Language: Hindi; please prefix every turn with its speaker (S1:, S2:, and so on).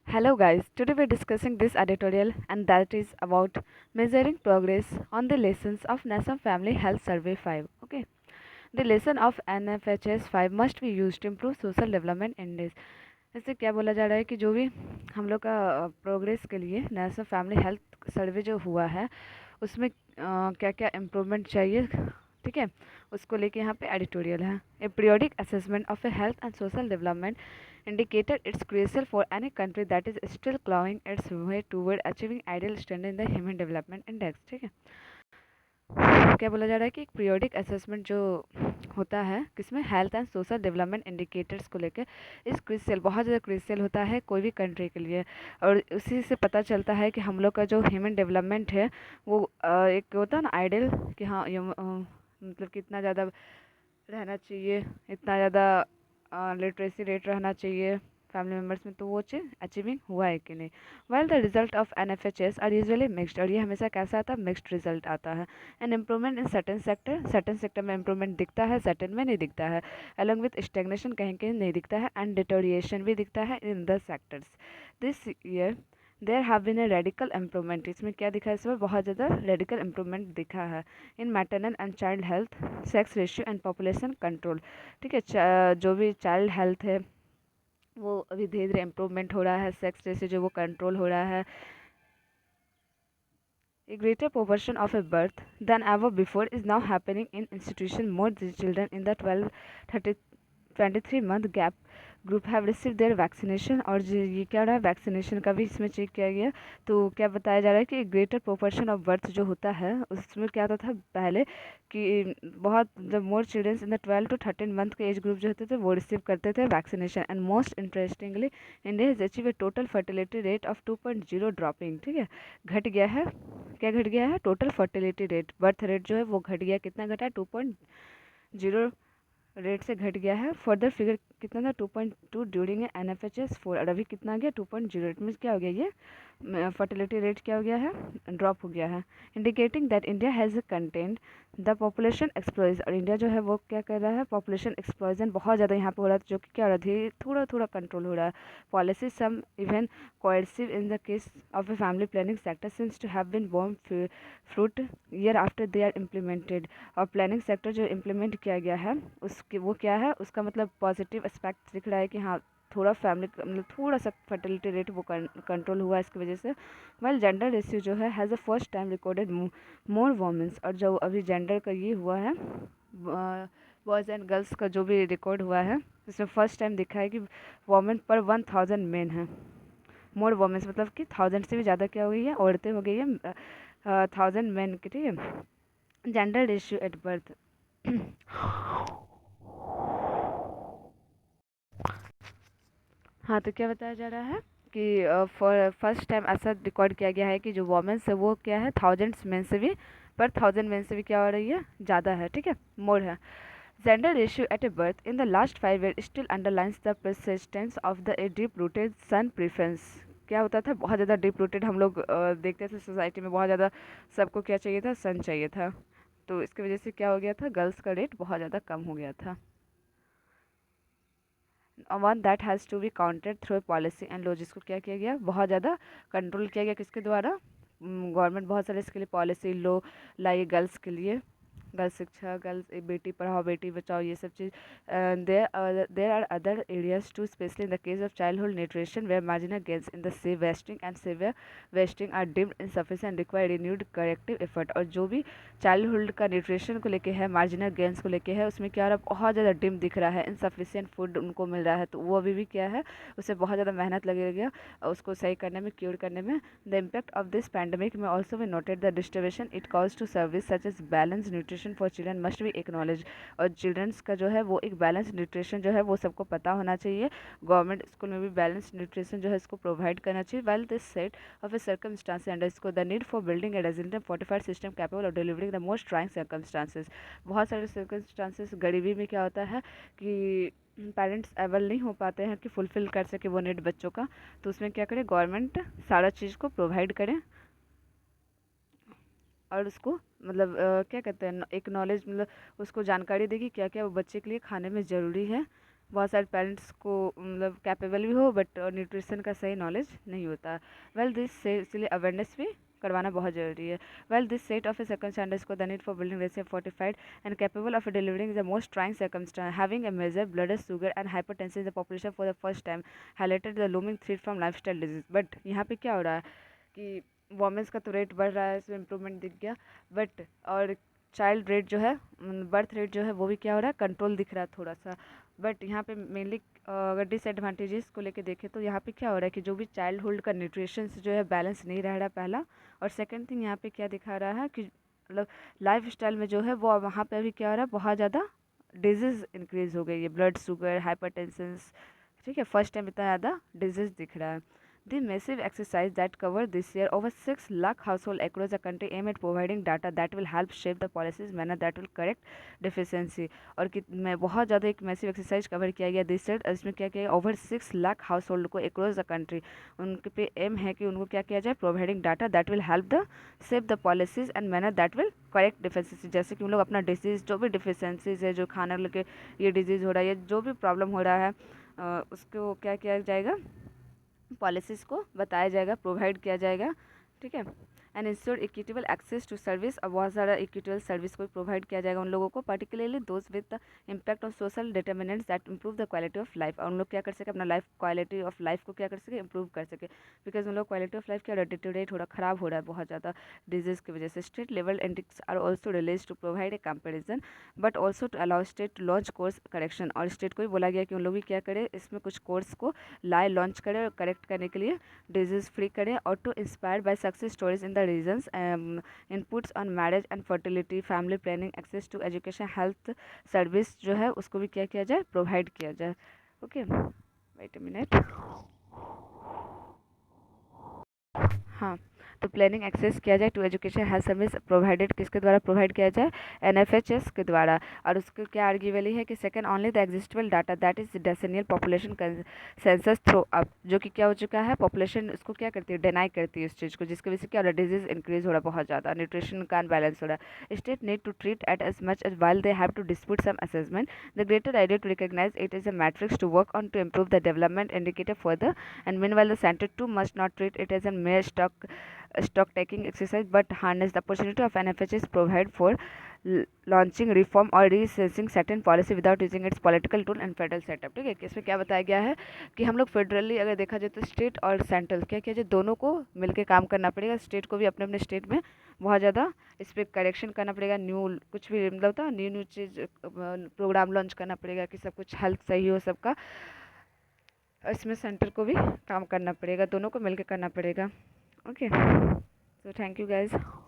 S1: Hello guys, today we're discussing this editorial and that is about measuring progress on the lessons of NASA Family Health Survey 5. Okay. The lesson of NFHS 5 must be used to improve social development index. इससे क्या बोला जा रहा है कि जो भी हम लोग का प्रोग्रेस के लिए नेशनल फैमिली हेल्थ सर्वे जो हुआ है उसमें क्या क्या इम्प्रूवमेंट चाहिए, ठीक है, उसको लेके यहाँ पे एडिटोरियल है। ए periodic assessment of A health and social development indicator it's crucial for any country that is still clawing its way toward achieving ideal standard in the human development index। ठीक है, क्या बोला जा रहा है कि एक पीरियोडिक असेसमेंट जो होता है किसमें health and social development indicators को लेकर इस क्रिशियल बहुत ज़्यादा क्रिशियल होता है कोई भी कंट्री के लिए। और उसी से पता चलता है कि हम लोग का जो ह्यूमन डेवलपमेंट है वो एक होता है ना आइडियल कि हाँ मतलब कितना ज़्यादा रहना चाहिए, इतना ज़्यादा लिटरेसी रेट रहना चाहिए फैमिली मेम्बर्स में, तो वो चीज़ अचीविंग हुआ है कि नहीं। Well the result of NFHS are usually mixed, और ये हमेशा कैसा आता है, मिक्स्ड रिजल्ट आता है। An improvement in certain sector में इम्प्रूवमेंट दिखता है, सर्टन में नहीं दिखता है। अलॉन्ग विथ स्टेगनेशन कहीं कहीं नहीं दिखता है, एंड डिटोरिएशन भी दिखता है in the sectors. This year there have been a radical improvement, इसमें क्या दिखा है, इस बार बहुत ज़्यादा रेडिकल इम्प्रूवमेंट दिखा है in maternal and child health, sex ratio and population control. ठीक है, जो भी चाइल्ड हेल्थ है वो अभी धीरे धीरे इम्प्रूवमेंट हो रहा है, सेक्स रेशियो जो वो कंट्रोल हो रहा है। A greater proportion of a birth than ever before is now happening in institution. More children in the 12 30 23 month gap group have receive there vaccination, और ये क्या रहा है, वैक्सीनेशन का भी इसमें चेक किया गया। तो क्या बताया जा रहा है कि ग्रेटर प्रोपोर्शन ऑफ बर्थ जो होता है उसमें क्या होता था पहले कि बहुत जब more childrens in the 12 to 13 month के एज ग्रुप जो होते थे वो रिसीव करते थे vaccination. And most interestingly India has achieve a total fertility rate of 2.0 dropping. ठीक है, घट गया है, क्या घट गया है, total fertility rate, birth rate जो है वो घट गया, कितना घटा है, 2.0 रेट से घट गया है। फर्दर फिगर कितना था, 2.2 ड्यूरिंग NFHS 4, और अभी कितना गया 2.0। इट मीन्स क्या हो गया, ये फर्टिलिटी रेट क्या हो गया है, ड्रॉप हो गया है। Indicating that India has content the population explosion, और इंडिया जो है वो क्या कर रहा है, पॉपुलेशन एक्सप्लोजन बहुत ज़्यादा यहाँ पे हो रहा है, जो कि क्या हो रहा है, धीरे थोड़ा थोड़ा कंट्रोल हो रहा है। Policy some even coercive in the case of a family planning sector seems to have been borne fruit year after they are implemented। और प्लानिंग सेक्टर जो इम्प्लीमेंट किया गया है उसके वो क्या है, उसका मतलब पॉजिटिव एस्पेक्ट दिख रहा है कि हाँ थोड़ा फैमिली मतलब थोड़ा सा फर्टिलिटी रेट वो कंट्रोल हुआ इसकी वजह से। वेल जेंडर रेशियो जो है has a first time recorded more womens, और जो अभी जेंडर का ये हुआ है बॉयज़ एंड गर्ल्स का जो भी रिकॉर्ड हुआ है इसमें फर्स्ट टाइम दिखा है कि वोमेन पर 1000 मेन है। मोर वोमेंस मतलब कि 1000 से भी ज़्यादा क्या हो गई है, औरतें हो गई है 1000 मेन की। ठीक है, जेंडर रेशियो एट बर्थ हाँ, तो क्या बताया जा रहा है कि फॉर फर्स्ट टाइम ऐसा रिकॉर्ड किया गया है कि जो वोमेंस है वो क्या है, थाउजेंड्स में से भी, पर 1000 में से भी क्या हो रही है, ज़्यादा है। ठीक है, मोर है। Gender ratio at a birth in the last 5 years still underlines the persistence of the a deep rooted son preference. क्या होता था, बहुत ज़्यादा डीप रूटेड हम लोग देखते थे सोसाइटी में, बहुत ज़्यादा सबको क्या चाहिए था, सन चाहिए था। तो इसकी वजह से क्या हो गया था, गर्ल्स का रेट बहुत ज़्यादा कम हो गया था। One that has to be counted through policy and law, जिसको क्या किया गया, बहुत ज़्यादा कंट्रोल किया गया, किसके द्वारा, गवर्नमेंट बहुत सारे इसके लिए पॉलिसी लॉ लाई गर्ल्स के लिए, गर्ल्स शिक्षा, गर्ल्स बेटी पढ़ाओ बेटी बचाओ, ये सब चीज़। There are other areas too, especially in the case of childhood nutrition where marginal gains in the sea wasting and severe wasting are deemed insufficient require renewed corrective effort. और जो भी चाइल्डहुड का न्यूट्रिशन को लेके है, मार्जिनल गेंस को लेके है, उसमें क्या हो रहा है, बहुत ज़्यादा डिम दिख रहा है, इनसफिशिएंट फूड उनको मिल रहा है, तो वो अभी भी क्या है, उसे बहुत ज़्यादा मेहनत लगेगा उसको सही करने में, क्योर करने में। The impact of this pandemic में also we noted the disturbation it cause to service such as balance nutrition for children must be acknowledge. और चिल्ड्रंस का जो है वो एक बैलेंस न्यूट्रिशन जो है वो सबको पता होना चाहिए, गवर्नमेंट स्कूल में भी बैलेंस न्यूट्रिशन जो है इसको प्रोवाइड करना चाहिए। Well this set of a circumstance underscore the need for building a resilient fortified system capable of delivering the most trying circumstances। बहुत सारे circumstances गरीबी में क्या होता है कि पेरेंट्स एबल नहीं हो पाते हैं कि फुलफ़िल कर सके वो नीड बच्चों का, तो उसमें क्या करे, गवर्नमेंट सारा चीज़ को प्रोवाइड करे और उसको मतलब क्या कहते हैं, एक नॉलेज मतलब उसको जानकारी देगी क्या क्या वो बच्चे के लिए खाने में ज़रूरी है, बहुत सारे पेरेंट्स को मतलब कैपेबल भी हो बट न्यूट्रिशन का सही नॉलेज नहीं होता। वेल दिस से इसलिए अवेयरनेस भी करवाना बहुत ज़रूरी है। Well this set of a circumstances को the need for building recipe fortified and capable of delivering the most trying circumstance having a major blood sugar and hypertension in the population for the first time highlighted the looming threat from lifestyle disease। But यहाँ पे क्या हो रहा है कि वोमेंस का तो रेट बढ़ रहा है, इसमें इम्प्रूवमेंट दिख गया, बट और चाइल्ड रेट जो है, बर्थ रेट जो है वो भी क्या हो रहा है, कंट्रोल दिख रहा है थोड़ा सा। बट यहाँ पे मेनली अगर डिसएडवांटेजेस को लेके देखें तो यहाँ पे क्या हो रहा है कि जो भी चाइल्डहुड का न्यूट्रिशन जो है बैलेंस नहीं रह रहा पहला, और सेकंड थिंग यहाँ पे क्या दिखा रहा है कि मतलब लाइफ स्टाइल में जो है वो वहाँ पे अभी क्या हो रहा है, बहुत ज़्यादा डिजीज़ इंक्रीज़ हो गई है, ब्लड शुगर, हाइपरटेंशन, ठीक है, फर्स्ट टाइम इतना ज़्यादा डिजीज़ दिख रहा है। The massive exercise that covered this year over 6 lakh households across the country aim at providing data that will help shape the policies manner that will correct deficiency। और कि मैं बहुत ज़्यादा एक मैसिव एक्सरसाइज कवर किया गया दिस ईयर, इसमें क्या किया, ओवर 6 लाख हाउस होल्ड को अक्रॉस द कंट्री उनके पे एम है कि उनको क्या किया जाए, providing data that will help the shape the policies and manner that will correct deficiency. जैसे कि हम लोग अपना डिजीज़ जो भी डिफिशेंसीज है, जो खाना लेके ये डिजीज़ हो रहा है या जो भी प्रॉब्लम हो रहा है उसको क्या किया जाएगा, पॉलिसीज़ को बताया जाएगा, प्रोवाइड किया जाएगा, ठीक है। And ensure equitable access to service, और बहुत सारा इक्विटेबल सर्विस को प्रोवाइड किया जाएगा उन लोगों को, particularly those with the impact on social determinants that improve the quality of life. और उन लोग क्या कर सके, अपना लाइफ क्वालिटी ऑफ लाइफ को क्या कर सके, इंप्रूव कर सके, बिकॉज उन लोग क्वालिटी ऑफ लाइफ क्या डिटेरेट हो रहा, ख़राब हो रहा है बहुत ज़्यादा डिजीज़ की वजह से। State level index are also release to provide a comparison but also to allow state to launch course correction. और स्टेट को भी बोला गया कि उन लोग भी क्या करें, इसमें कुछ कोर्स को लाए, लॉन्च करें और करेक्ट करने के लिए डिजीज़ फ्री करें, और to inspire by success stories in the regions, inputs on marriage and fertility, family planning, access to education, health service जो है उसको भी क्या किया जाए, प्रोवाइड किया जाए। Okay, wait a minute. हाँ, तो प्लानिंग एक्सेस किया जाए to education health service provided, किसके द्वारा प्रोवाइड किया जाए, एनएफएचएस के द्वारा। और उसको क्या आर्ग्यूवली है कि second only the existable data that is decennial population census throw up, जो कि क्या हो चुका है, पॉपुलेशन उसको क्या करती है, डिनाई करती है इस चीज़ को, जिसकी वजह से क्या हो रहा है, डिजीज इंक्रीज हो रहा है बहुत ज़्यादा, न्यूट्रिशन का अनबैलेंस हो रहा है। State need to treat at as much as while they have to dispute some assessment the greater idea to recognise it is a matrix to work on to improve the development indicator further, and meanwhile the centre to must not treat it as a mere stock taking exercise but harness the opportunity of NFHS provide for launching reform or resensing certain policy without using its political tool and federal setup। ठीक है, कि इसमें क्या बताया गया है कि हम लोग फेडरली अगर देखा जाए तो स्टेट और सेंट्रल क्या किया जाए, दोनों को मिलकर काम करना पड़ेगा। स्टेट को भी अपने अपने स्टेट में बहुत ज़्यादा इस पर करेक्शन करना पड़ेगा, न्यू कुछ भी मतलब था न्यू न्यू चीज़ प्रोग्राम लॉन्च करना पड़ेगा कि सब कुछ हेल्थ सही हो सबका। इसमें सेंटर को भी काम करना पड़ेगा, दोनों को मिलकर करना पड़ेगा। Okay, so thank you guys।